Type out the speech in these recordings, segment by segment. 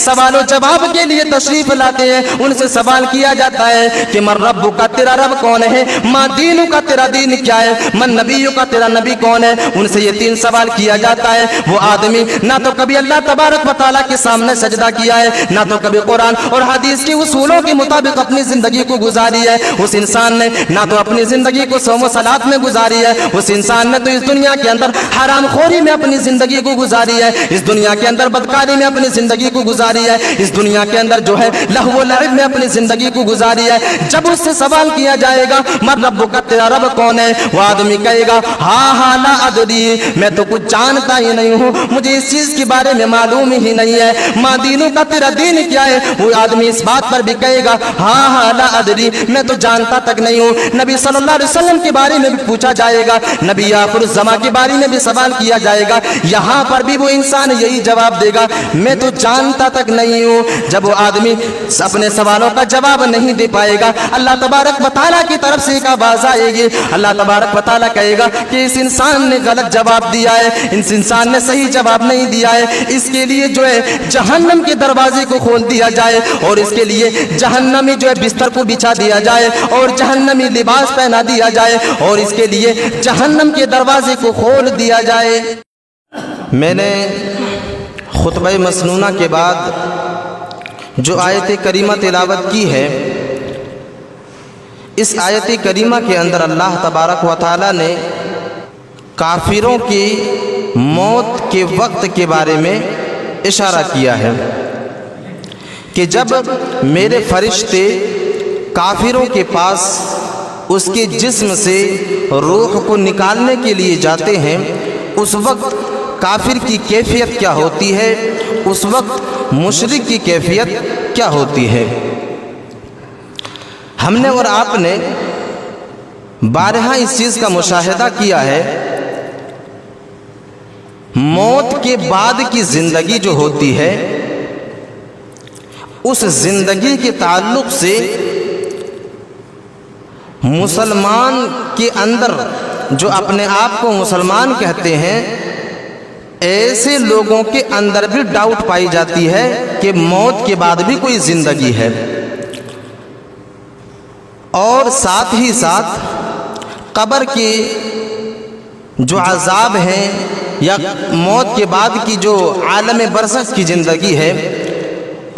سوال و جواب کے لیے تشریف لاتے ہیں، ان سے سوال کیا جاتا ہے کہ من رب کا، تیرا رب کون ہے، ما دین کا، تیرا دین کیا ہے، من نبی کا، تیرا نبی کون ہے۔ ان سے یہ 3 سوال کیا جاتا ہے۔ وہ آدمی نہ تو کبھی اللہ تبارک و تعالیٰ کے سامنے سجدہ کیا ہے، نہ تو کبھی قرآن اور حدیث کے اصولوں کے مطابق اپنی زندگی کو گزاری ہے۔ اس انسان نے نہ تو اپنی زندگی کو صوم و صلات میں گزاری ہے، اس انسان نے تو اس دنیا کے اندر حرام خوری میں اپنی زندگی کو گزاری ہے، اس دنیا کے اندر بدکاری میں اپنی زندگی کو گزاری ہے، اس دنیا کے اندر جو ہے لہو و لعب میں اپنی زندگی کو گزاری ہے۔ جب اس سے سوال کیا جائے گا من رب کا، تیرا رب کون ہے، وہ آدمی کہے گا ہاں لا ادری، میں تو کچھ جانتا ہی نہیں ہوں، مجھے اس چیز کے بارے میں معلوم ہی نہیں ہے۔ ما دینوں کا، تیرا دین کیا ہے، وہ آدمی اس بات پر بھی کہے گا ہاں لا ادری، میں تو جانتا تک نہیں ہوں۔ نبی صلی اللہ علیہ وسلم کے بارے میں بھی پوچھا جائے گا، نبی آخر الزمان کے بارے میں بھی سوال کیا جائے گا، یہاں پر بھی وہ انسان یہی جواب دے گا میں تو جانتا تک نہیں ہوں۔ جب وہ آدمی اپنے سوالوں کا جواب نہیں دے پائے گا، اللہ تبارک و تعالیٰ کی طرف سے ایک آواز آئے گی، اللہ تبارک و تعالیٰ کہے گا کہ اس انسان نے غلط جواب دیا ہے، اس انسان نے صحیح جواب نہیں دیا ہے، اس کے لیے جو ہے جہنم کے دروازے کو کھول دیا جائے، اور اس کے لیے جہنمی جو ہے بستر کو بچھا دیا جائے، اور جہنمی لباس پہنا دیا جائے، اور اس کے لیے جہنم کے دروازے کو کھول دیا جائے۔ میں نے خطبہ مسنونہ کے بعد جو آیت کریمہ تلاوت کی ہے، اس آیت کریمہ کے اندر اللہ تبارک و تعالیٰ نے کافروں کی موت کے وقت کے بارے میں اشارہ کیا ہے کہ جب میرے فرشتے کافروں کے پاس اس کے جسم سے روح کو نکالنے کے لیے جاتے ہیں، اس وقت کافر کی کیفیت کیا ہوتی ہے، اس وقت مشرک کی کیفیت کیا ہوتی ہے۔ ہم نے اور آپ نے بارہا اس چیز کا مشاہدہ کیا ہے، موت کے بعد کی زندگی جو ہوتی ہے، اس زندگی کے تعلق سے مسلمان کے اندر جو اپنے آپ کو مسلمان کہتے ہیں، ایسے لوگوں کے اندر بھی ڈاؤٹ پائی جاتی ہے کہ موت کے بعد بھی کوئی زندگی ہے، اور ساتھ ہی ساتھ قبر کے جو عذاب ہیں یا موت کے بعد کی جو عالم برزخ کی زندگی ہے،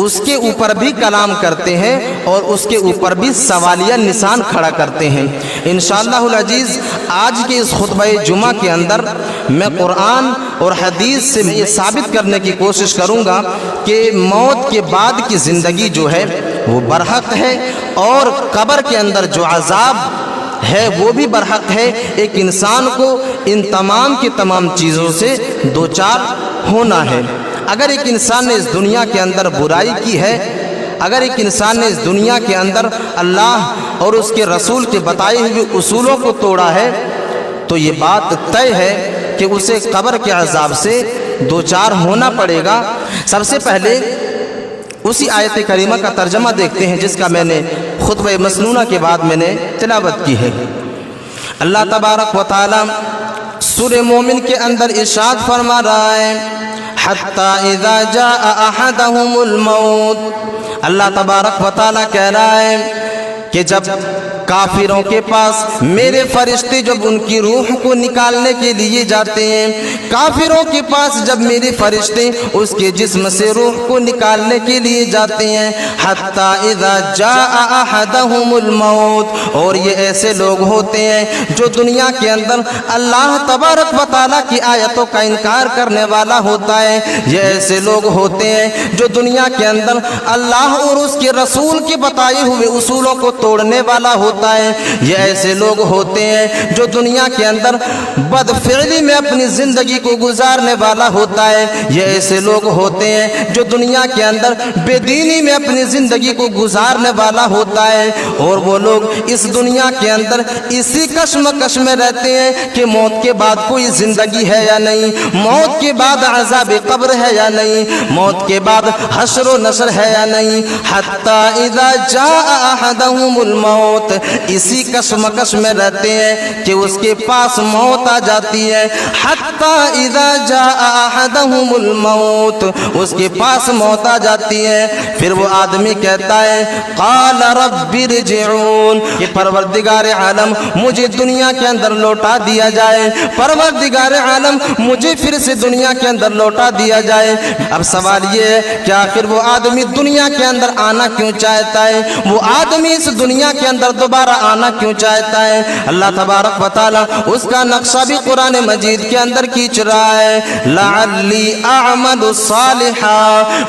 اس کے اوپر بھی کلام کرتے ہیں اور اس کے اوپر بھی سوالیہ نشان کھڑا کرتے ہیں۔ انشاءاللہ العزیز آج کے اس خطبہ جمعہ کے اندر میں قرآن اور حدیث سے یہ ثابت کرنے کی کوشش کروں گا کہ موت کے بعد کی زندگی جو ہے وہ برحق ہے، اور قبر کے اندر جو عذاب ہے وہ بھی برحق ہے۔ ایک انسان کو ان تمام کی تمام چیزوں سے دوچار ہونا ہے۔ اگر ایک انسان نے اس دنیا کے اندر برائی کی ہے، اگر ایک انسان نے اس دنیا کے اندر اللہ اور اس کے رسول کے بتائے ہوئے اصولوں کو توڑا ہے، تو یہ بات طے ہے کہ اسے قبر کے عذاب سے دوچار ہونا پڑے گا۔ سب سے پہلے اسی آیت کریمہ کا ترجمہ دیکھتے ہیں جس کا میں نے خطبہ مسنونہ کے بعد میں نے تلاوت کی ہے۔ اللہ تبارک و تعالی سورہ مومن کے اندر ارشاد فرما رہا ہے حتی اذا جاء احدهم الموت، اللہ تبارک و تعالی کہہ رہا ہے کہ جب کافروں کے پاس میرے فرشتے جب ان کی روح کو نکالنے کے لیے جاتے ہیں، کافروں کے پاس جب میرے فرشتے اس کے جسم سے روح کو نکالنے کے لیے جاتے ہیں، حتی اذا جاء احدهم الموت، اور یہ ایسے لوگ ہوتے ہیں جو دنیا کے اندر اللہ تبارک و تعالیٰ کی آیتوں کا انکار کرنے والا ہوتا ہے، یہ ایسے لوگ ہوتے ہیں جو دنیا کے اندر اللہ اور اس کے رسول کے بتائے ہوئے اصولوں کو توڑنے والا ہوتا ہے، یہ ایسے لوگ ہوتے ہیں جو دنیا کے اندر بدفعلی میں اپنی زندگی کو گزارنے والا ہوتا ہے، یہ ایسے لوگ ہوتے ہیں جو دنیا کے اندر بے دینی میں اپنی زندگی کو گزارنے والا ہوتا ہے، اور وہ لوگ اس دنیا کے اندر اسی کشمکش میں رہتے ہیں کہ موت کے بعد کوئی زندگی ہے یا نہیں، موت کے بعد عذاب قبر ہے یا نہیں، موت کے بعد حشر و نشر ہے یا نہیں۔ حتی اذا جاء احدهم الموت، اسی کشمکش میں رہتے ہیں کہ اس کے پاس موت آ جاتی ہے۔ حتی حتى اذا جاء احدهم الموت، اس کے پاس موت آ جاتی ہے، پھر وہ آدمی کہتا ہے قال رب ارجعون کہ پروردگار عالم مجھے دنیا کے اندر لوٹا دیا جائے، پروردگار عالم مجھے پھر سے دنیا کے اندر لوٹا دیا جائے۔ اب سوال یہ ہے کہ آخر وہ آدمی دنیا کے اندر آنا کیوں چاہتا ہے؟ وہ آدمی اس دنیا کے اندر دوبارہ آنا کیوں چاہتا ہے؟ اللہ تبارک و تعالی اس کا نقشہ بھی قرآن مجید کے اندر کھینچ رہا ہے، لعلی اعمل صالحا۔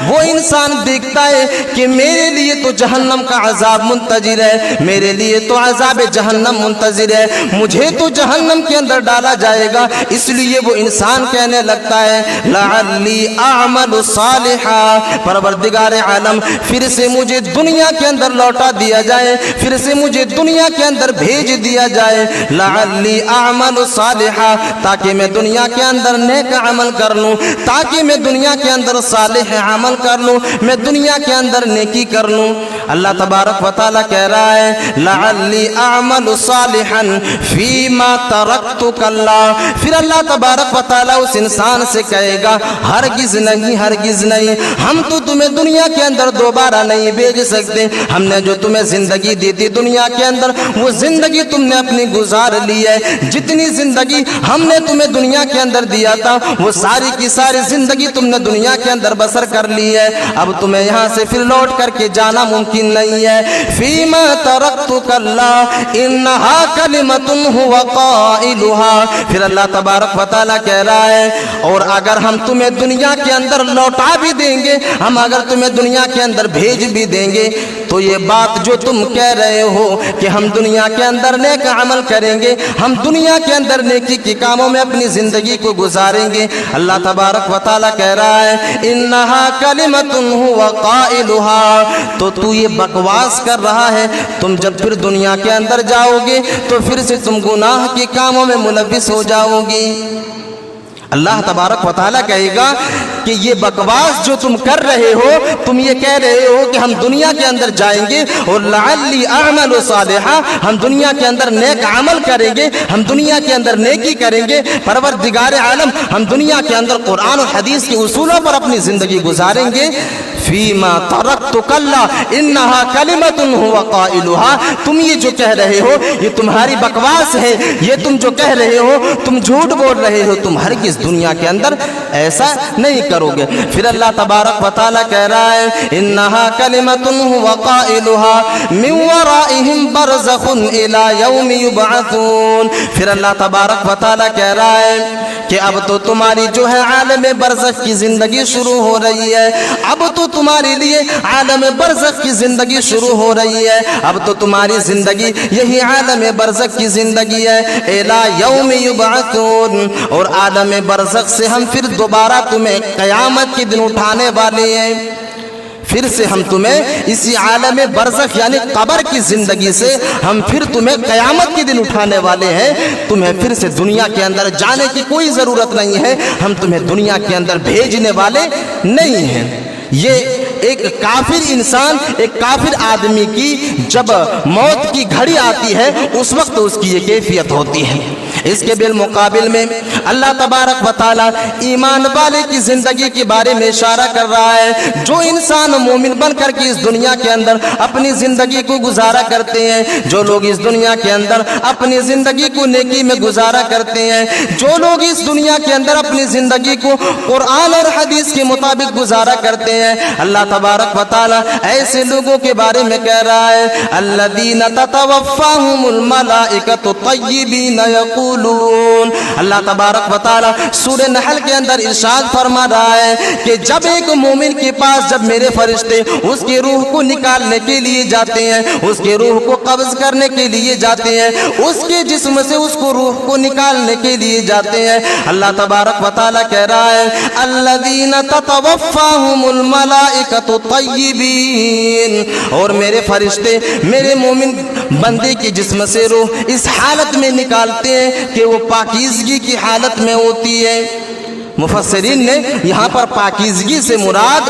وہ انسان دیکھتا ہے کہ میرے لیے تو جہنم کا عذاب منتظر ہے، میرے لیے تو عذاب جہنم منتظر ہے، مجھے تو جہنم کے اندر ڈالا جائے گا، اس لیے وہ انسان کہنے لگتا ہے لعلی اعمل صالحا، پروردگار عالم پھر سے مجھے دنیا کے اندر لوٹا دیا جائے، پھر سے مجھے دنیا کے اندر بھیج دیا جائے، لعلی اعمل صالحا، تاکہ میں دنیا کے اندر نیک عمل کر لوں، تاکہ میں دنیا کے اندر صالح عمل کر لوں، میں دنیا کے اندر نیکی کر لوں۔ اللہ تبارک و تعالیٰ کہہ رہا ہے لعلی اعمل صالحا فیما ترکت کلا، پھر اللہ تبارک و تعالیٰ اس انسان سے کہے گا ہرگز نہیں، ہرگز نہیں، ہم تو تمہیں دنیا کے اندر دوبارہ نہیں بھیج سکتے، ہم نے جو تمہیں زندگی دی تھی دنیا کے اندر وہ زندگی تم نے اپنی گزار لی ہے، جتنی زندگی ہم نے تمہیں دنیا کے اندر دیا تھا وہ ساری کی ساری زندگی تم نے دنیا کے اندر بسر کر لی ہے، اب تمہیں یہاں سے پھر لوٹ کر کے جانا ممکن نہیں ہے۔ فیما ترکت کلا انہا کلمۃ هو قائلها، پھر اللہ تبارک و تعالیٰ کہہ رہا ہے اور اگر ہم تمہیں دنیا کے اندر لوٹا بھی دیں گے، ہم اگر تمہیں دنیا کے اندر بھیج بھی دیں گے تو یہ بات جو تم کہہ رہے ہو کہ ہم دنیا کے اندر نیک عمل کریں گے، ہم دنیا کے اندر نیکی کے کاموں میں اپنی زندگی کو گزاریں گے، اللہ تبارک و تعالیٰ کہہ رہا ہے انہا کلمۃ هو قائلها، تو یہ بکواس کر رہا ہے، تم جب پھر دنیا کے اندر جاؤ گے تو پھر سے تم گناہ کے کاموں میں ملوث ہو جاؤ گی۔ اللہ تبارک و تعالیٰ کہے گا کہ یہ بکواس جو تم کر رہے ہو، تم یہ کہہ رہے ہو کہ ہم دنیا کے اندر جائیں گے اور لعلی اعمل صالحا، ہم دنیا کے اندر نیک عمل کریں گے، ہم دنیا کے اندر نیکی کریں گے، پروردگار عالم ہم دنیا کے اندر قرآن و حدیث کے اصولوں پر اپنی زندگی گزاریں گے۔ فیما ترکت کلا انہا کلمۃ هو قائلها، تم یہ جو کہہ رہے ہو یہ تمہاری بکواس ہے، یہ تم جو کہہ رہے ہو تم جھوٹ بول رہے ہو، تم ہرگز دنیا کے اندر ایسا نہیں کرو گے۔ پھر اللہ تبارک و تعالیٰ کہہ رہا ہے انہا کلمۃ هو قائلها من ورائهم برزخ الى یوم یبعثون، پھر اللہ تبارک و تعالیٰ کہہ رہا ہے کہ اب تو تمہاری جو ہے عالم برزخ کی زندگی شروع ہو رہی ہے، اب تو تمہارے لیے عالم برزخ کی زندگی شروع ہو رہی ہے، اب تو تمہاری زندگی یہی عالم برزخ کی زندگی ہے، الی یوم یبعثون، اور عالم برزخ سے ہم پھر دوبارہ تمہیں قیامت کے دن اٹھانے والے ہیں، پھر سے ہم تمہیں اسی عالم برزخ یعنی قبر کی زندگی سے ہم پھر تمہیں قیامت کے دن اٹھانے والے ہیں، تمہیں پھر سے دنیا کے اندر جانے کی کوئی ضرورت نہیں ہے، ہم تمہیں دنیا کے اندر بھیجنے والے نہیں ہیں۔ یہ ایک کافر انسان، ایک کافر آدمی کی جب موت کی گھڑی آتی ہے اس وقت اس کی یہ کیفیت ہوتی ہے۔ اس کے بالمقابل میں اللہ تبارک و تعالیٰ ایمان والے کی زندگی کے بارے میں اشارہ کر رہا ہے، جو انسان مومن بن کر کے اس دنیا کے اندر اپنی زندگی کو گزارا کرتے ہیں، جو لوگ اس دنیا کے اندر اپنی زندگی کو نیکی میں گزارا کرتے ہیں، جو لوگ اس دنیا کے اندر اپنی زندگی کو قرآن اور حدیث کے مطابق گزارا کرتے ہیں، اللہ تبارک و تعالیٰ ایسے لوگوں کے بارے میں کہہ رہا ہے الذین تتوفاہم الملائکۃ طیبین یقولون، اللہ تبارک و تعالیٰ سورہ نحل کے اندر ارشاد فرما رہا ہے کہ جب ایک مومن کے پاس جب میرے فرشتے اس کی روح کو نکالنے کے لیے جاتے ہیں، اس کی روح کو قبض کرنے کے لیے جاتے ہیں، اس کے جسم سے اس کو روح کو نکالنے کے لیے جاتے ہیں، اللہ تبارک و تعالیٰ کہہ رہا ہے الذین تتوفاہم الملائکۃ طیبین، اور میرے فرشتے میرے مومن بندے کے جسم سے روح اس حالت میں نکالتے ہیں کہ وہ پاکیزگی کی حالت میں ہوتی ہے۔ مفسرین نے یہاں پر پاکیزگی سے مراد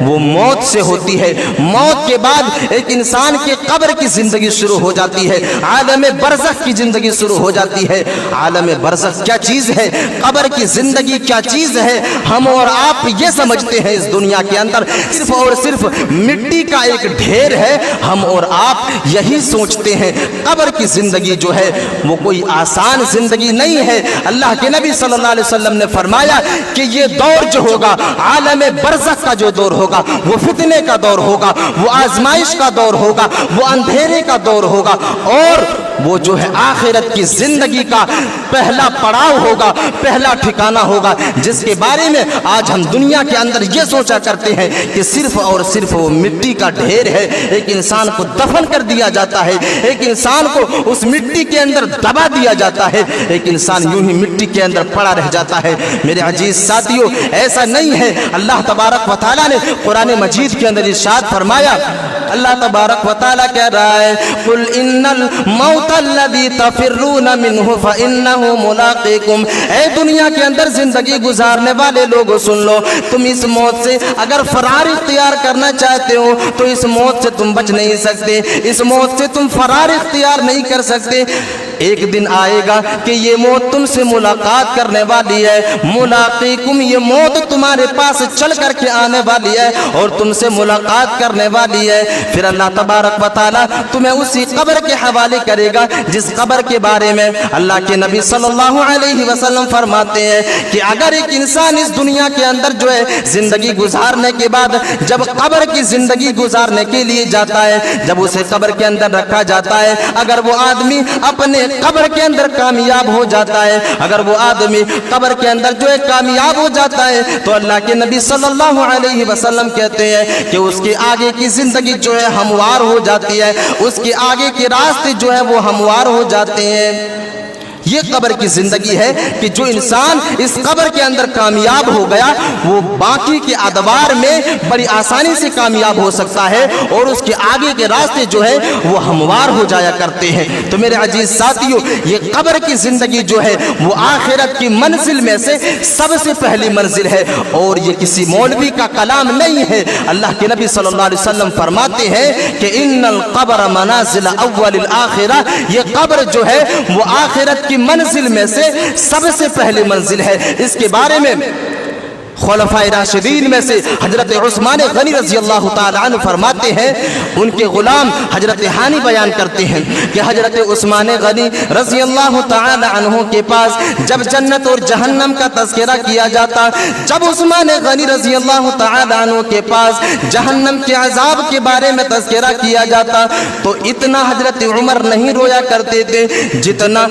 وہ موت سے ہوتی ہے۔ موت کے بعد ایک انسان کی قبر کی زندگی شروع ہو جاتی ہے، عالم برزخ کی زندگی شروع ہو جاتی ہے۔ عالم برزخ کیا چیز ہے، قبر کی زندگی کیا چیز ہے، ہم اور آپ یہ سمجھتے ہیں اس دنیا کے اندر صرف اور صرف مٹی کا ایک ڈھیر ہے، ہم اور آپ یہی سوچتے ہیں۔ قبر کی زندگی جو ہے وہ کوئی آسان زندگی نہیں ہے۔ اللہ کے نبی صلی اللہ علیہ وسلم نے فرمایا کہ یہ دور جو ہوگا، عالم برزخ کا جو دور ہوگا، وہ فتنے کا دور ہوگا، وہ آزمائش کا دور ہوگا، وہ اندھیرے کا دور ہوگا، اور وہ جو ہے آخرت کی زندگی کا پہلا پڑاؤ ہوگا، پہلا ٹھکانہ ہوگا، جس کے بارے میں آج ہم دنیا کے اندر یہ سوچا کرتے ہیں کہ صرف اور صرف وہ مٹی کا ڈھیر ہے۔ ایک انسان کو دفن کر دیا جاتا ہے، ایک انسان کو اس مٹی کے اندر دبا دیا جاتا ہے، ایک انسان یوں ہی مٹی کے اندر پڑا رہ جاتا ہے۔ میرے عزیز ساتھیوں، ایسا نہیں ہے۔ اللہ تبارک و تعالیٰ نے قرآن مجید کے اندر ارشاد فرمایا، اللہ تبارک و تعالیٰ کہہ رہا ہے قل ان الموت الذی تفرون منہ فانہ ملاقیکم، اے دنیا کے اندر زندگی گزارنے والے لوگوں سن لو، تم اس موت سے اگر فرار اختیار کرنا چاہتے ہو تو اس موت سے تم بچ نہیں سکتے، اس موت سے تم فرار اختیار نہیں کر سکتے۔ ایک دن آئے گا کہ یہ موت تم سے ملاقات کرنے والی ہے، ملاقیکم، یہ موت تمہارے پاس چل کر کے آنے والی ہے اور تم سے ملاقات کرنے والی ہے۔ پھر اللہ تبارک و تعالیٰ تمہیں اسی قبر کے حوالے کرے گا جس قبر کے بارے میں اللہ کے نبی صلی اللہ علیہ وسلم فرماتے ہیں کہ اگر ایک انسان اس دنیا کے اندر جو ہے زندگی گزارنے کے بعد جب قبر کی زندگی گزارنے کے لیے جاتا ہے، جب اسے قبر کے اندر رکھا جاتا ہے، اگر وہ آدمی اپنے قبر کے اندر کامیاب ہو جاتا ہے، اگر وہ آدمی قبر کے اندر جو ہے کامیاب ہو جاتا ہے، تو اللہ کے نبی صلی اللہ علیہ وسلم کہتے ہیں کہ اس کے آگے کی زندگی جو ہے ہموار ہو جاتی ہے، اس کے آگے کے راستے جو ہے وہ ہموار ہو جاتے ہیں۔ یہ قبر کی زندگی ہے کہ جو انسان اس قبر کے اندر کامیاب ہو گیا وہ باقی کے ادوار میں بڑی آسانی سے کامیاب ہو سکتا ہے اور اس کے آگے کے راستے جو ہے وہ ہموار ہو جایا کرتے ہیں۔ تو میرے عزیز ساتھیوں، یہ قبر کی زندگی جو ہے وہ آخرت کی منزل میں سے سب سے پہلی منزل ہے اور یہ کسی مولوی کا کلام نہیں ہے۔ اللہ کے نبی صلی اللہ علیہ وسلم فرماتے ہیں کہ ان القبر منازل اول الآخرہ، یہ قبر جو ہے وہ آخرت کی منزل میں سے سب سے پہلی منزل ہے۔ اس کے بارے میں خلفائے راشدین میں سے حضرت عثمان غنی رضی اللہ تعالی عنہ فرماتے ہیں، ان کے غلام حضرت حانی بیان کرتے ہیں کہ حضرت عثمان غنی رضی اللہ تعالی عنہ کے پاس جب جنت اور جہنم کا تذکرہ کیا جاتا، جب عثمان غنی رضی اللہ تعالی عنہ کے پاس جہنم کے عذاب کے بارے میں تذکرہ کیا جاتا تو اتنا حضرت عمر نہیں رویا کرتے تھے جتنا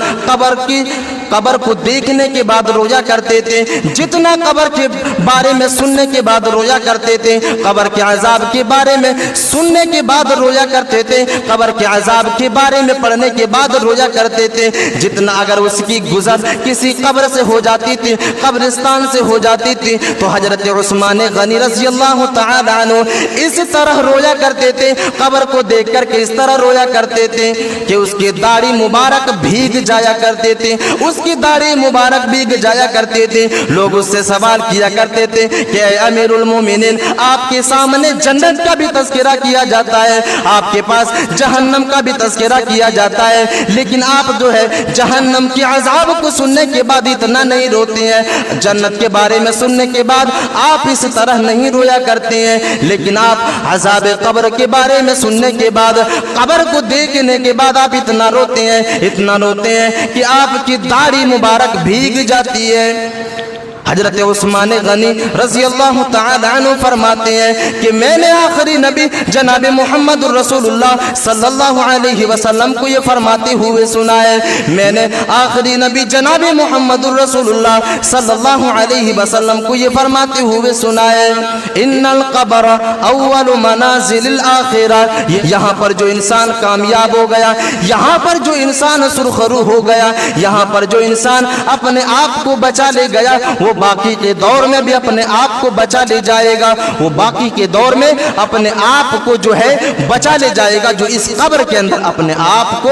قبر کو دیکھنے کے بعد رویا کرتے تھے، جتنا قبر کے بارے میں سننے کے بعد رویا کرتے تھے، قبر کے عذاب کے بارے میں سننے کے بعد رویا کرتے تھے، قبر کے عذاب کے بارے میں پڑھنے کے بعد رویا کرتے تھے، جتنا اگر اس کی گزر کسی قبر سے ہو جاتی تھی، قبرستان سے ہو جاتی تھی، تو حضرت عثمان غنی رضی اللہ تعالی عنہ اس طرح رویا کرتے تھے، قبر کو دیکھ کر کے اس طرح رویا کرتے تھے کہ اس کی داڑھی مبارک بھیگ جایا کرتے تھے، اس کی داڑھی مبارک بھیگ جایا کرتے تھے۔ لوگ اس سے سوال کیا کرتے تھے کہ اے امیر المومنین، آپ کے سامنے جنت کا بھی تذکرہ کیا جاتا ہے، آپ کے پاس جہنم کا بھی تذکرہ کیا جاتا ہے، لیکن آپ جو ہے جہنم کے عذاب کو سننے کے بعد اتنا نہیں روتے ہیں، جنت کے بارے میں سننے کے بعد آپ اس طرح نہیں رویا کرتے ہیں، لیکن آپ عذاب قبر کے بارے میں سننے کے بعد، قبر کو دیکھنے کے بعد آپ اتنا روتے ہیں کہ آپ کی داڑھی مبارک بھیگ جاتی ہے۔ حضرت عثمان غنی رضی اللہ تعالی عنہ فرماتے ہیں کہ میں نے آخری نبی جناب محمد رسول اللہ صلی اللہ علیہ وسلم کو یہ فرماتے ہوئے سنا ہے، میں نے آخری نبی جناب محمد رسول اللہ صلی اللہ علیہ وسلم کو یہ فرماتے ہوئے سنا ہے، ان القبر اول منازل الآخرہ، یہاں پر جو انسان کامیاب ہو گیا، یہاں پر جو انسان سرخرو ہو گیا، یہاں پر جو انسان اپنے آپ کو بچا لے گیا، وہ باقی کے دور میں بھی اپنے آپ کو بچا لے جائے گا، وہ باقی کے دور میں اپنے آپ کو جو ہے بچا لے جائے گا، جو اس قبر کے اندر اپنے آپ کو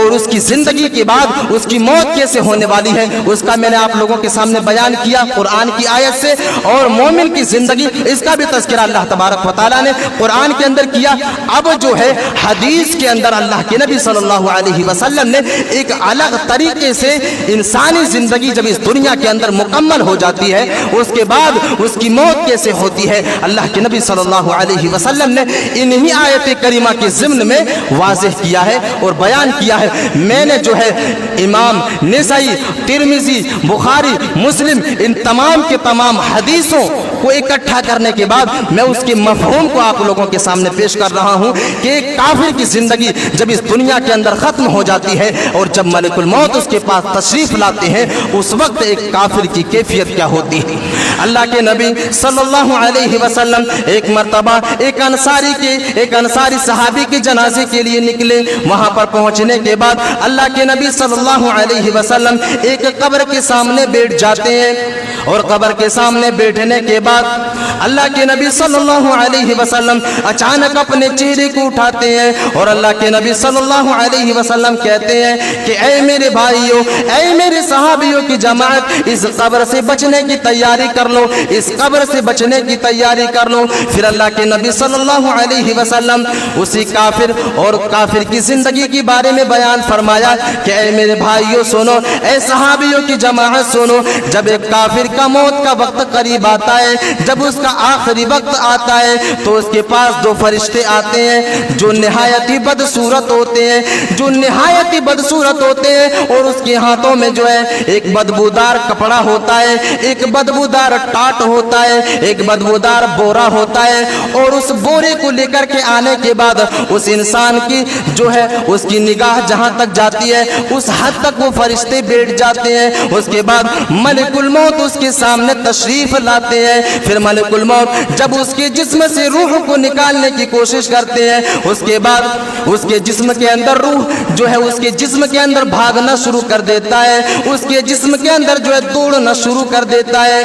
اور اس کی زندگی کے بعد اس کی موت کیسے ہونے والی ہے اس کا میں نے آپ لوگوں کے سامنے بیان کیا قرآن کی آیت سے، اور مومن کی زندگی اس کا بھی تذکرہ اللہ تبارک و تعالیٰ نے قرآن کے اندر کیا۔ اب جو ہے حدیث کے اندر اللہ کے نبی صلی اللہ علیہ وسلم نے ایک الگ طریقے سے انسانی زندگی جب اس دنیا کے اندر مکمل ہو جاتی ہے اس کے بعد اس کی موت کیسے ہوتی ہے، اللہ کے نبی صلی اللہ علیہ وسلم نے انہی آیت کریمہ کے ضمن میں واضح کیا ہے اور بیان کیا ہے۔ میں نے جو ہے امام نسائی، ترمذی، بخاری، مسلم ان تمام کے تمام حدیثوں کو اکٹھا کرنے کے بعد میں اس کے مفہوم کو آپ لوگوں کے سامنے پیش کر رہا ہوں کہ ایک کافر کی زندگی جب اس دنیا کے اندر ختم ہو جاتی ہے اور جب ملک الموت اس کے پاس تشریف لاتے ہیں اس وقت ایک کافر کی کیفیت کیا ہوتی ہے۔ اللہ کے نبی صلی اللہ علیہ وسلم ایک مرتبہ ایک انصاری صحابی کے جنازے کے لیے نکلے۔ وہاں پر پہنچنے کے بعد اللہ کے نبی صلی اللہ علیہ وسلم ایک قبر کے سامنے بیٹھ جاتے ہیں، اور قبر کے سامنے بیٹھنے کے بعد اللہ کے نبی صلی اللہ علیہ وسلم اچانک اپنے چہرے کو اٹھاتے ہیں اور اللہ کے نبی صلی اللہ علیہ وسلم کہتے ہیں کہ اے میرے بھائیوں، اے میرے صحابیوں کی جماعت، اس قبر سے بچنے کی تیاری کر لو، اس قبر سے بچنے کی تیاری کر لو۔ پھر اللہ کے نبی صلی اللہ علیہ وسلم اسی کافر اور کافر کی زندگی کے بارے میں بیان فرمایا کہ اے میرے بھائیوں سنو، اے صحابیوں کی جماعت سنو، جب ایک کافر کا موت کا وقت قریب آتا ہے، جب اس کا آخری وقت آتا ہے تو اس کے پاس دو فرشتے آتے ہیں جو نہایت ہی بدصورت ہوتے ہیں، جو نہایت ہی بدصورت ہوتے ہیں، اور اس کے ہاتھوں میں جو ہے ایک بدبودار کپڑا ہوتا ہے، ایک بدبودار ٹاٹ ہوتا ہے، ایک بدبودار بورا ہوتا ہے، اور اس بورے کو لے کر کے آنے کے بعد اس انسان کی جو ہے اس کی نگاہ جہاں تک جاتی ہے اس حد تک وہ فرشتے بیٹھ جاتے ہیں۔ اس کے بعد ملک الموت اس کے سامنے تشریف لاتے ہیں۔ پھر ملک الموت جب اس کے جسم سے روح کو نکالنے کی کوشش کرتے ہیں اس کے بعد اس کے جسم کے اندر روح جو ہے اس کے جسم کے اندر بھاگنا شروع کر دیتا ہے، اس کے جسم کے اندر جو ہے دوڑنا شروع کر دیتا ہے۔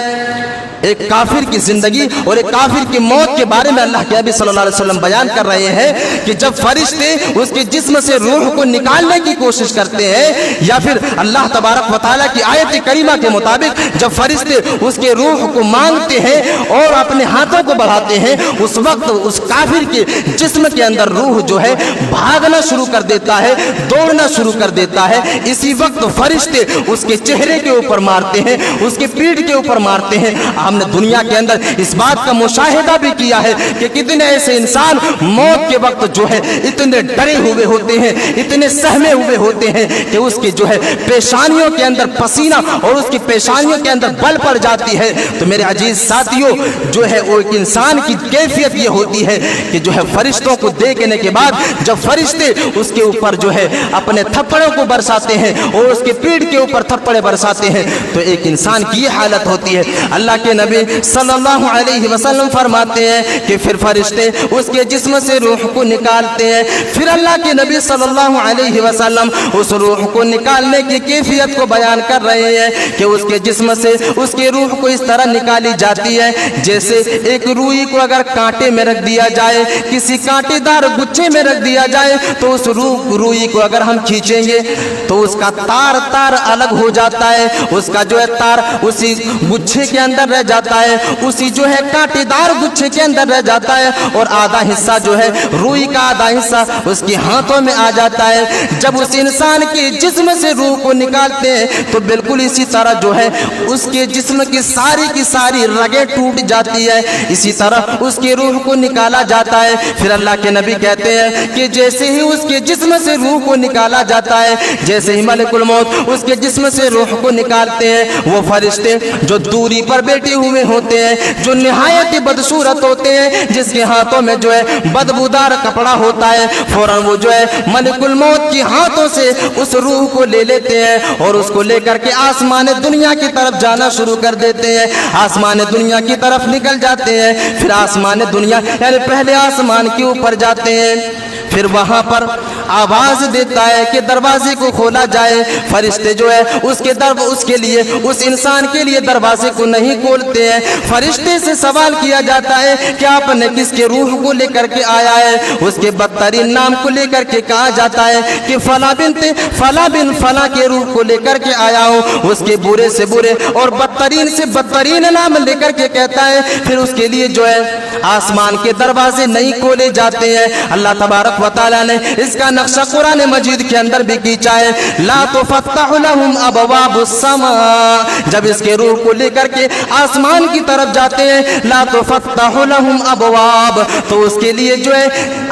ایک کافر کی زندگی اور ایک کافر کی موت کے بارے میں اللہ کے نبی صلی اللہ علیہ وسلم بیان کر رہے ہیں کہ جب فرشتے اس کے جسم سے روح کو نکالنے کی کوشش کرتے ہیں، یا پھر اللہ تبارک و تعالیٰ کی آیت کریمہ کے مطابق جب فرشتے اس کے روح کو مانگتے ہیں اور اپنے ہاتھوں کو بڑھاتے ہیں، اس وقت اس کافر کے جسم کے اندر روح جو ہے بھاگنا شروع کر دیتا ہے، دوڑنا شروع کر دیتا ہے۔ اسی وقت فرشتے اس کے چہرے کے اوپر مارتے ہیں، اس کے پیٹھ کے اوپر مارتے ہیں۔ ہم نے دنیا کے اندر اس بات کا مشاہدہ بھی کیا ہے کہ کتنے ایسے انسان موت کے وقت جو ہے اتنے ڈرے ہوئے ہوتے ہیں، اتنے سہمے ہوئے ہوتے ہیں کہ اس کے جو ہے پیشانیوں کے اندر پسینہ اور اس کی پیشانیوں کے اندر بل پڑ جاتی ہے۔ تو میرے عزیز ساتھیوں، جو ہے وہ ایک انسان کی کیفیت یہ ہوتی ہے کہ جو ہے فرشتوں کو دیکھنے کے بعد جب فرشتے اس کے اوپر جو ہے اپنے تھپڑوں کو برساتے ہیں اور اس کے پیٹھ کے اوپر تھپڑے برساتے ہیں تو ایک انسان کی یہ حالت ہوتی ہے۔ اللہ کے نبی صلی اللہ علیہ وسلم فرماتے ہیں کہ پھر فرشتے اس کے جسم سے روح کو نکالتے ہیں۔ پھر اللہ کے نبی صلی اللہ علیہ وسلم اس روح کو نکالنے کی کیفیت کو بیان کر رہے ہیں کہ اس کے جسم سے اس کی روح کو اس طرح نکالی جاتی ہے جیسے ایک روئی کو اگر کانٹے میں رکھ دیا جائے، کسی کانٹے دار گچھے میں رکھ دیا جائے تو اس روئی کو اگر ہم کھینچیں گے تو اس کا تار الگ ہو جاتا ہے، اس کا جو ہے تار اسی گچھے کے اندر رہ جاتا ہے، اسی جو ہے کانٹے دار گچھے کے اندر رہ جاتا ہے، اور آدھا حصہ جو ہے روئی کا آدھا حصہ اس کے ہاتھوں میں آ جاتا ہے۔ جب اس انسان کے جسم سے روح کو نکالتے ہیں تو بالکل اسی طرح جو ہے اس کے جسم کی ساری رگیں ٹوٹ جاتی ہے، اسی طرح اس کے روح کو نکالا جاتا ہے۔ پھر اللہ کے نبی کہتے ہیں کہ جیسے ہی اس کے جسم سے روح کو نکالا جاتا ہے، جیسے ہی ملک الموت اس کے جسم سے روح کو نکالتے ہیں، وہ فرشتے جو دوری پر بیٹھے ہوئے ہوتے ہیں، جو نہایت بدصورت ہوتے ہیں، جس کے ہاتھوں میں جو ہے بدبودار کپڑا ہوتا ہے، فوراً وہ جو ہے ملک الموت کے ہاتھوں سے اس روح کو لے لیتے ہیں اور اس کو لے کر کے آسمان دنیا کی طرف جانا شروع کر دیتے ہیں، آسمان دنیا کی طرف نکل جاتے ہیں۔ پھر آسمان دنیا یعنی پہلے آسمان کے اوپر جاتے ہیں، پھر وہاں پر آواز دیتا ہے کہ دروازے کو کھولا جائے۔ فرشتے جو ہے اس کے لیے اس انسان کے لیے دروازے کو نہیں کھولتے ہیں۔ فرشتے سے سوال کیا جاتا ہے کہ آپ نے کس کے روح کو لے کر کے آیا ہے، اس کے بدترین نام کو لے کر کے کہا جاتا ہے کہ فلاں بن فلاں کے روح کو لے کر کے آیا ہوں، اس کے برے سے برے اور بدترین سے بدترین نام لے کر کے کہتا ہے، پھر اس کے لیے جو ہے آسمان کے دروازے نہیں کھولے جاتے ہیں۔ اللہ تبارک و تعالیٰ نے اس کا نقشہ قرآن مجید کے اندر بھی کھینچا ہے، لا تفتح لهم ابواب السماء، جب اس کے روح کو لے کر کے آسمان کی طرف جاتے ہیں، لا تفتح لهم ابواب، تو اس کے لیے جو ہے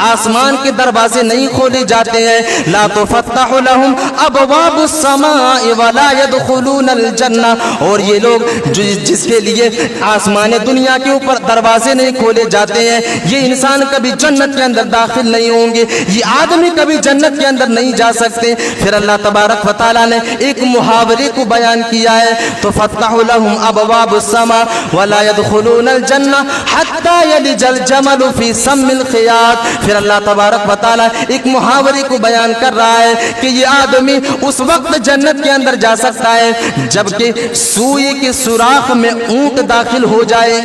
آسمان کے دروازے نہیں کھولے جاتے ہیں، لا تفتح لهم ابواب السماء ولا يدخلون الجنہ، اور یہ لوگ جس کے لیے آسمان دنیا کے اوپر دروازے نہیں کھولے جاتے ہیں، یہ انسان کبھی جنت کے اندر داخل نہیں ہوں گے، یہ آدمی کبھی جنت کے اندر نہیں جا سکتے۔ پھر اللہ تبارک و تعالیٰ نے ایک محاورے کو بیان کیا ہے، تو فتح لهم ابواب السماء ولا يدخلون الجنہ حتى يلج الجمل في سم الخياط، پھر اللہ تبارک و تعالیٰ ایک محاورے کو بیان کر رہا ہے کہ یہ آدمی اس وقت جنت کے اندر جا سکتا ہے جبکہ سوئی کے سوراخ میں اونٹ داخل ہو جائے۔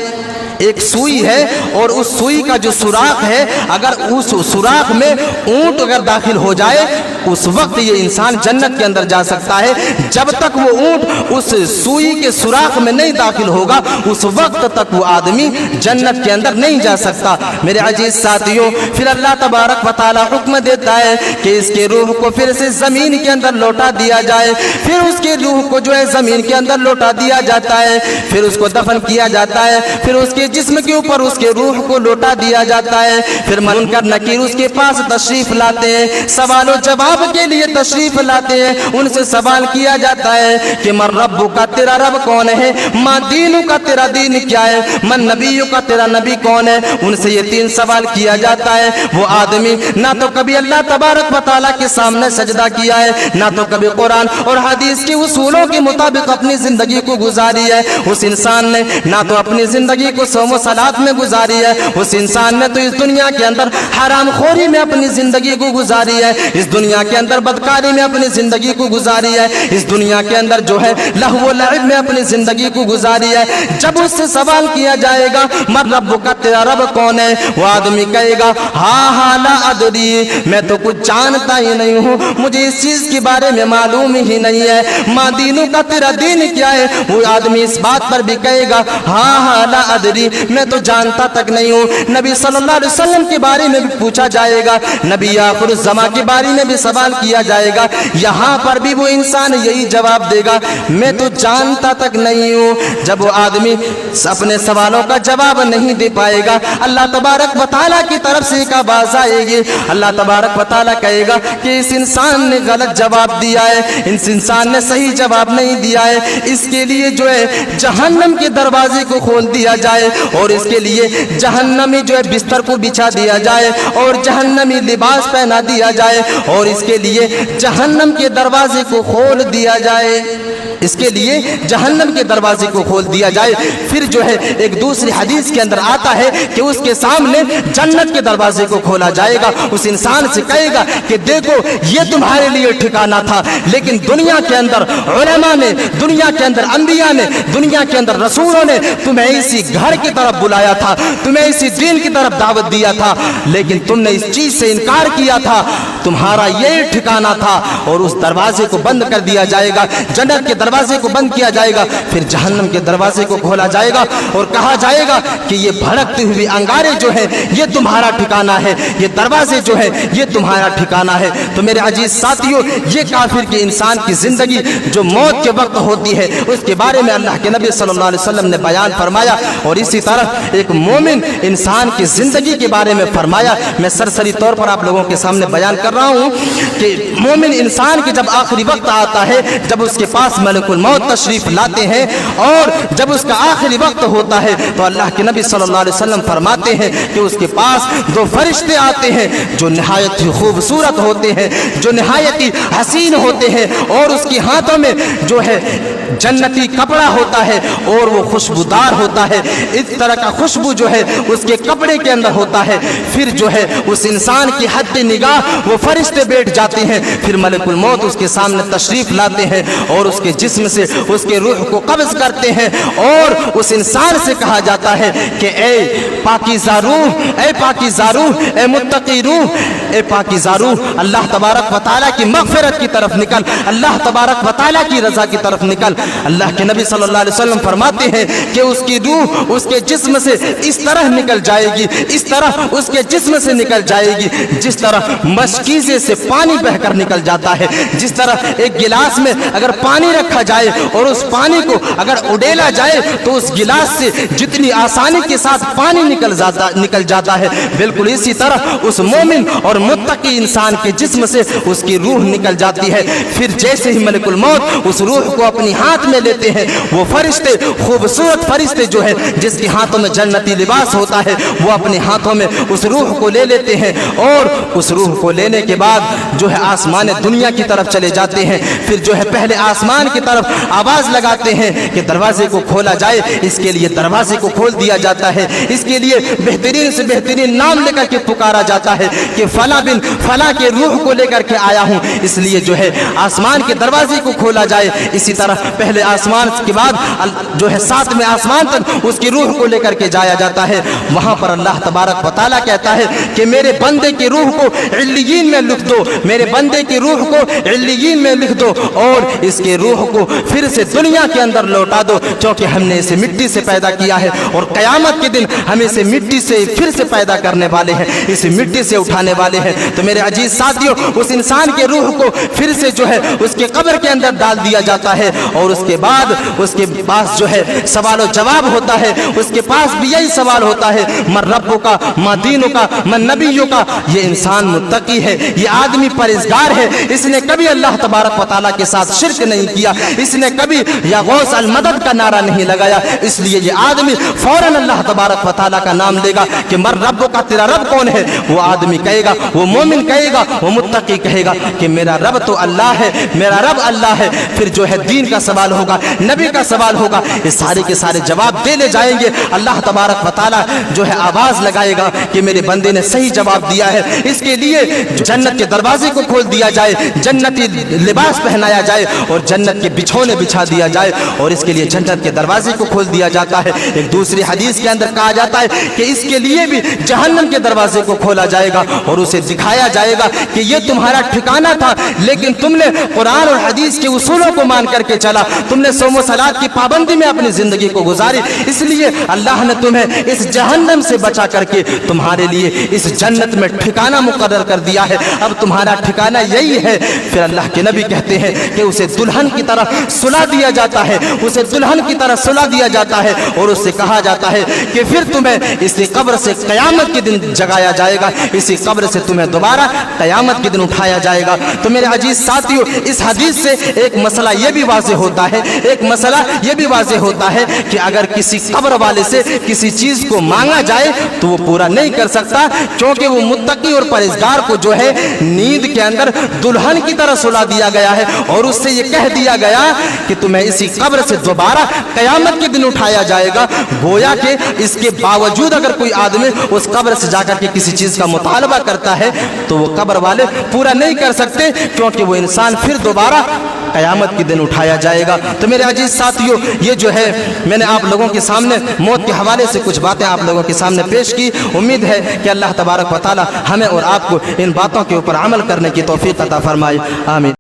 ایک سوئی ہے اور اس سوئی کا جو سوراخ ہے، اگر اس سوراخ میں اونٹ اگر داخل ہو جائے اس وقت یہ انسان جنت کے اندر جا سکتا ہے، جب تک وہ اونٹ اس سوئی کے سوراخ میں نہیں داخل ہوگا اس وقت تک وہ آدمی جنت کے اندر نہیں جا سکتا۔ میرے عزیز ساتھیوں، پھر اللہ تبارک و تعالیٰ حکم دیتا ہے کہ اس کے روح کو پھر سے زمین کے اندر لوٹا دیا جائے، پھر اس کے روح کو جو ہے زمین کے اندر لوٹا دیا جاتا ہے، پھر اس کو دفن کیا جاتا ہے، پھر اس کے جسم کے اوپر اس کے روح کو لوٹا دیا جاتا ہے، پھر منکر نکیر اس کے پاس تشریف لاتے ہیں، سوال و جواب کے لیے تشریف لاتے ہیں، ان سے سوال کیا جاتا ہے کہ من ربک کا تیرا رب کون ہے، ما دینک کا تیرا دین کیا ہے، من نبیک کا تیرا نبی کون ہے، ان سے یہ تین سوال کیا جاتا ہے۔ وہ آدمی نہ تو کبھی اللہ تبارک و تعالیٰ کے سامنے سجدہ کیا ہے، نہ تو کبھی قرآن اور حدیث کے اصولوں کے مطابق اپنی زندگی کو گزاری ہے، اس انسان نے نہ تو اپنی زندگی کو صوم و صلات میں گزاری ہے، اس انسان نے تو اس دنیا کے اندر حرام خوری میں اپنی زندگی کو گزاری ہے، اس دنیا کے اندر بدکاری میں اپنی زندگی کو گزاری ہے، اس دنیا کے اندر جو ہے لہو و لعب میں اپنی زندگی کو گزاری ہے۔ جب اس سے سوال کیا جائے گا من ربک کا تیرا رب کون ہے، وہ آدمی کہے گا ہاں لا ادری، میں تو کچھ جانتا ہی نہیں ہوں، مجھے اس چیز کے بارے میں معلوم ہی نہیں ہے۔ ما دینو کا تیرا دین کیا ہے، وہ آدمی اس بات پر بھی کہے گا ہاں لا ادری، میں تو جانتا تک نہیں ہوں۔ نبی صلی اللہ علیہ وسلم کے بارے میں بھی پوچھا جائے گا، نبی آخر الزماں کے بارے میں بھی سوال کیا جائے گا، یہاں پر بھی وہ انسان یہی جواب دے گا میں تو جانتا تک نہیں ہوں۔ جب وہ آدمی اپنے سوالوں کا جواب نہیں دے پائے گا، اللہ تبارک و تعالیٰ کی طرف سے ایک آواز آئے گی، اللہ تبارک و تعالیٰ کہے گا کہ اس انسان نے غلط جواب دیا ہے، اس انسان نے صحیح جواب نہیں دیا ہے، اس کے لیے جو ہے جہنم کے دروازے کو کھول دیا جائے اور اس کے لیے جہنمی جو ہے بستر کو بچھا دیا جائے اور جہنمی لباس پہنا دیا جائے اور اس کے لیے جہنم کے دروازے کو کھول دیا جائے، اس کے لیے جہنم کے دروازے کو کھول دیا جائے۔ پھر جو ہے ایک دوسری حدیث کے اندر آتا ہے کہ اس کے سامنے جنت کے دروازے کو کھولا جائے گا، اس انسان سے کہے گا کہ دیکھو یہ تمہارے لیے ٹھکانہ تھا، لیکن دنیا کے اندر علماء نے، دنیا کے اندر انبیاء نے، دنیا کے اندر رسولوں نے تمہیں اسی گھر کی طرف بلایا تھا، تمہیں اسی دین کی طرف دعوت دیا تھا، لیکن تم نے اس چیز سے انکار کیا تھا، تمہارا یہ ٹھکانہ تھا، اور اس دروازے کو بند کر دیا جائے گا، جنت کے دروازے کو بند کیا جائے گا، پھر جہنم کے دروازے کو کھولا جائے گا اور کہا جائے گا کہ یہ بھڑکتی ہوئی انگارے جو ہے یہ تمہارا ٹھکانہ ہے، یہ دروازے جو ہے یہ تمہارا ٹھکانہ ہے۔ تو میرے عزیز ساتھیوں، یہ کافر کے انسان کی زندگی جو موت کے وقت ہوتی ہے اس کے بارے میں اللہ کے نبی صلی اللہ علیہ وسلم نے بیان فرمایا، اور اسی طرح ایک مومن انسان کی زندگی کے بارے میں فرمایا۔ میں سرسری طور پر آپ لوگوں کے سامنے بیان کر رہا ہوں کہ مومن انسان کے جب آخری وقت آتا ہے، جب اس کے پاس ملک الموت تشریف لاتے ہیں اور جب اس کا آخری وقت ہوتا ہے تو اللہ کے نبی صلی اللہ علیہ وسلم فرماتے ہیں کہ اس کے پاس دو فرشتے آتے ہیں جو نہایت ہی خوبصورت ہوتے ہیں، جو نہایت ہی حسین ہوتے ہیں، اور اس کے ہاتھوں میں جو ہے جنتی کپڑا ہوتا ہے اور وہ خوشبودار ہوتا ہے، اس طرح کا خوشبو جو ہے اس کے کپڑے کے اندر ہوتا ہے۔ پھر جو ہے اس انسان کی حد نگاہ وہ فرشتے بیٹھ جاتے ہیں، پھر ملک الموت اس کے سامنے تشریف لاتے ہیں اور اس کے جسم سے اس کے روح کو قبض کرتے ہیں، اور اس انسان سے کہا جاتا ہے کہ اے پاکیزہ روح، اے پاکیزہ روح، اے متقی روح، اے پاکیزہ روح اللہ تبارک و تعالیٰ کی مغفرت کی طرف نکل، اللہ تبارک و تعالیٰ کی رضا کی طرف نکل۔ اللہ کے نبی صلی اللہ علیہ وسلم فرماتے ہیں کہ اس کی روح اس کے جسم سے اس طرح نکل جائے گی، اس طرح اس کے جسم سے نکل جائے گی جس طرح مشکیزے سے پانی بہ کر نکل جاتا ہے، جس طرح ایک گلاس میں اگر پانی رکھا جائے اور اس پانی کو اگر اڈیلا جائے تو اس گلاس سے جتنی آسانی کے ساتھ پانی نکل جاتا ہے، بالکل اسی طرح اس مومن اور متقی انسان کے جسم سے اس کی روح نکل جاتی ہے۔ پھر جیسے ہی ملک الموت اس روح کو اپنی ہاتھ میں لیتے ہیں، وہ فرشتے، خوبصورت فرشتے جو ہے جس کے ہاتھوں میں جنتی لباس ہوتا ہے، وہ اپنے ہاتھوں میں اس روح کو لے لیتے ہیں اور اس روح کو لینے کے بعد جو ہے آسمان دنیا کی طرف چلے جاتے ہیں۔ پھر جو ہے پہلے آسمان کی طرف آواز لگاتے ہیں کہ دروازے کو کھولا جائے، اس کے لیے دروازے کو کھول دیا جاتا ہے، اس کے لیے بہترین سے بہترین نام لے کر کے پکارا جاتا ہے کہ فلاں بن فلاں کے روح کو لے کر کے آیا ہوں، اس لیے جو ہے آسمان کے دروازے کو کھولا جائے۔ اسی طرح پہلے آسمان کے بعد جو ہے ساتویں آسمان تک اس کی روح کو لے کر کے جایا جاتا ہے۔ وہاں پر اللہ تبارک و تعالیٰ کہتا ہے کہ میرے بندے کی روح کو علیین میں لکھ دو، میرے بندے کی روح کو علیین میں لکھ دو اور اس کے روح کو پھر سے دنیا کے اندر لوٹا دو، کیونکہ ہم نے اسے مٹی سے پیدا کیا ہے اور قیامت کے دن ہم اسے مٹی سے پھر سے پیدا کرنے والے ہیں، اسے مٹی سے اٹھانے والے ہیں۔ تو میرے عزیز ساتھیوں، اس انسان کے روح کو پھر سے جو ہے اس کے قبر کے اندر ڈال دیا جاتا ہے اور اس کے بعد اس کے پاس جو ہے سوال و جواب ہوتا ہے، اس کے پاس بھی یہی سوال ہوتا ہے، من ربوں کا، من دینوں کا، من نبیوں کا۔ یہ انسان متقی ہے، یہ آدمی پرہیزگار ہے، اس نے کبھی اللہ تبارک و تعالیٰ کے ساتھ شرک نہیں کیا، اس نے کبھی یا غوث المدد کا نعرہ نہیں لگایا، اس لیے یہ آدمی فوراً اللہ تبارک و تعالیٰ کا نام لے گا کہ من ربوں کا، تیرا رب کون ہے؟ وہ آدمی کہے گا، وہ مومن کہے گا، وہ متقی کہے گا کہ میرا رب تو اللہ ہے، میرا رب اللہ ہے۔ پھر جو ہے دین کا سوال ہوگا، نبی کا سوال ہوگا، یہ سارے کے سارے جواب دے لے جائیں گے۔ اللہ تبارک و تعالیٰ جو ہے آواز لگائے گا کہ میرے بندے نے صحیح جواب دیا ہے، اس کے لیے جنت کے دروازے کو کھول دیا جائے، جنتی لباس پہنایا جائے اور جنت کے بچھونے بچھا دیا جائے اور اس کے لیے جنت کے دروازے کو کھول دیا جاتا ہے۔ ایک دوسری حدیث کے اندر کہا جاتا ہے کہ اس کے لیے بھی جہنم کے دروازے کو کھولا جائے گا اور اسے دکھایا جائے گا کہ یہ تمہارا ٹھکانہ تھا، لیکن تم نے قرآن اور حدیث کے اصولوں کو مان کر کے چلا، تم نے صوم و صلات کی پابندی میں اپنی زندگی کو گزاری، اس لیے اللہ نے تمہیں اس جہنم سے بچا کر کے تمہارے لیے اس جنت میں ٹھکانہ مقرر کر دیا ہے، اب تمہارا ٹھکانہ یہی ہے۔ پھر اللہ کے نبی کہتے ہیں کہ اسے دلہن کی طرح سلا دیا جاتا ہے، اسے دلہن کی طرح سلا دیا جاتا ہے اور اس سے کہا جاتا ہے کہ پھر تمہیں اسی قبر سے قیامت کے دن جگایا جائے گا، اسی قبر سے تمہیں دوبارہ قیامت کے دن اٹھایا جائے گا۔ تو میرے عزیز ساتھیوں، اس حدیث سے ایک مسئلہ یہ بھی واضح ہوتا ہے، ایک مسئلہ یہ بھی واضح ہوتا ہے کہ اگر کسی قبر والے سے کسی چیز کو مانگا جائے تو وہ پورا نہیں کر سکتا، کیونکہ وہ متقی اور پرہیزگار کو جو ہے نیند کے اندر دلہن کی طرح سلا دیا گیا ہے اور اس سے یہ کہہ دیا گیا کہ تمہیں اسی قبر سے دوبارہ قیامت کے دن اٹھایا جائے گا۔ گویا کہ اس کے باوجود اگر کوئی آدمی اس قبر سے جا کر کے کسی چیز کا مطالبہ کرتا ہے تو وہ قبر والے پورا نہیں کر سکتے، کیونکہ وہ انسان پھر دوبارہ قیامت کے دن اٹھایا جائے گا۔ تو میرے عزیز ساتھیوں، یہ جو ہے میں نے آپ لوگوں کے سامنے موت کے حوالے سے کچھ باتیں آپ لوگوں کے سامنے پیش کی۔ امید ہے کہ اللہ تبارک و تعالی ہمیں اور آپ کو ان باتوں کے اوپر عمل کرنے کی توفیق عطا فرمائے، آمین۔